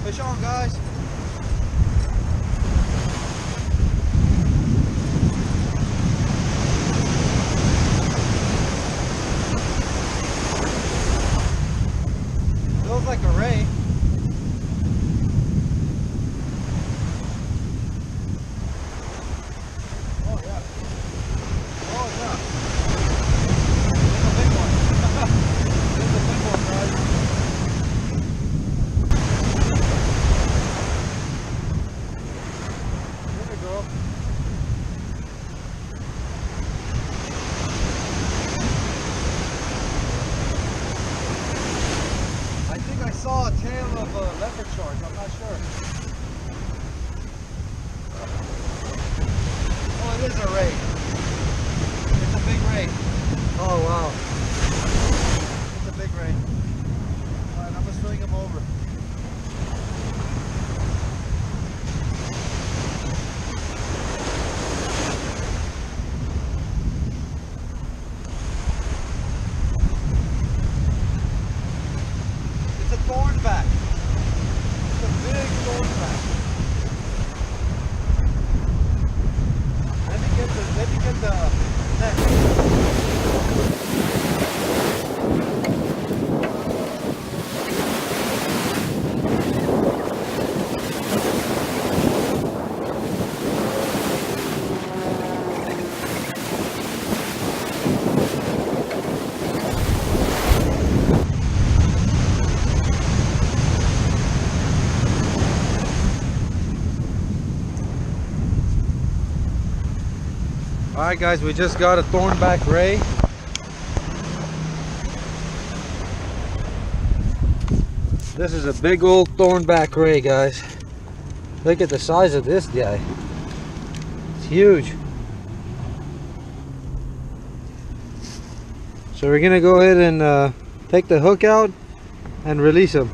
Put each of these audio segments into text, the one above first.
Fish on, guys. Feels like a ray. Oh yeah. Oh yeah. It's a big one. It's a big one, guys. There we go. I think I saw a tail of a leopard shark. I'm not sure. Oh, it is a ray. It's a big ray. Oh wow. It's a big ray. Alright, I'm gonna swing him over. It's a thornback. It's a big thornback. Let me get the net. Alright guys, we just got a thornback ray. This is a big old thornback ray, guys. Look at the size of this guy. It's huge. So we're gonna go ahead and take the hook out and release him.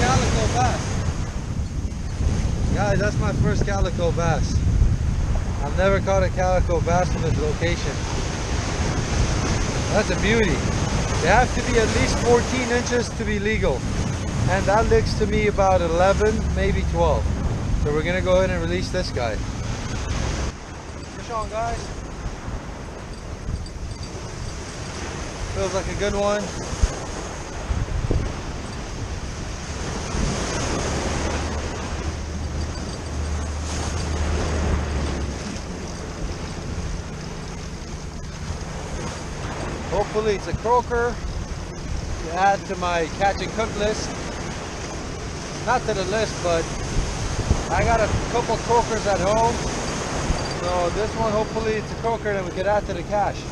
Calico bass. Guys, that's my first calico bass. I've never caught a calico bass from this location. That's a beauty. They have to be at least 14 inches to be legal. And that looks to me about 11, maybe 12. So we're gonna go ahead and release this guy. Fish on, guys. Feels like a good one. Hopefully it's a croaker to add to my catch and cook list. Not to the list, but I got a couple croakers at home. So this one, hopefully it's a croaker that we could add to the cache.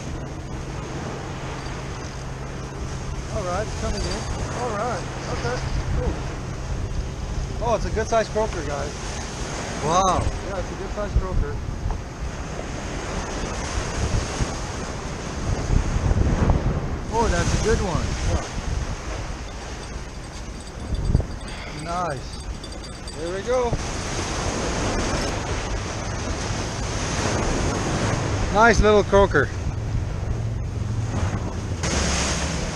Alright, it's coming in. Alright, okay, cool. Oh, it's a good sized croaker, guys. Wow. Yeah, it's a good sized croaker. Oh, that's a good one. Nice. There we go. Nice little croaker.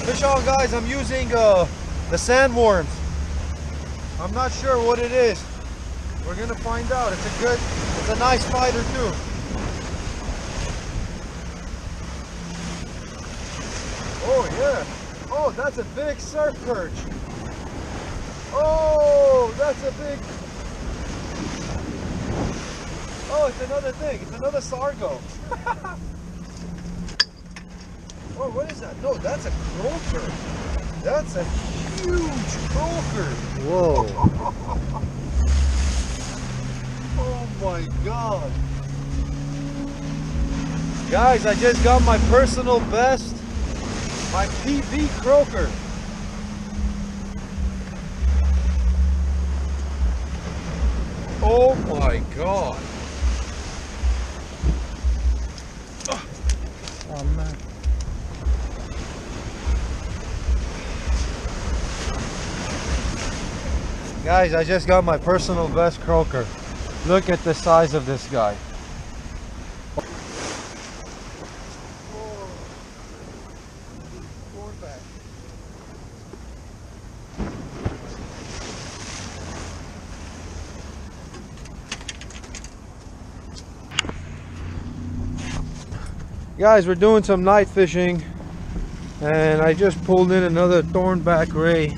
Fish on, guys. I'm using the sandworms. I'm not sure what it is. We're gonna find out. It's a nice fighter too. Oh yeah. Oh, that's a big surf perch. Oh, that's a big Oh, it's another thing. It's another sargo. Oh, what is that? No, that's a croaker. That's a huge croaker. Whoa. Oh my God. Guys, I just got my personal best, my PB croaker. Oh my God. Oh man. Guys, I just got my personal best croaker. Look at the size of this guy. Thornback. Guys, we're doing some night fishing and I just pulled in another Thornback ray,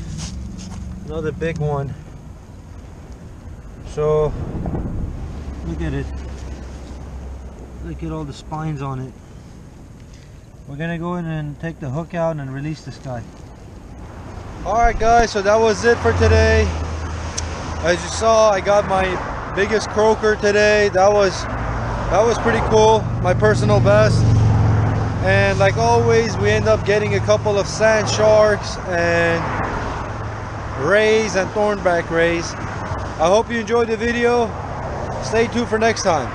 another big one. So look at it, look at all the spines on it. We're gonna go in and take the hook out and release this guy. Alright guys, so that was it for today. As you saw, I got my biggest croaker today. That was pretty cool, my personal best. And like always, we end up getting a couple of sand sharks and rays and Thornback rays. I hope you enjoyed the video. Stay tuned for next time.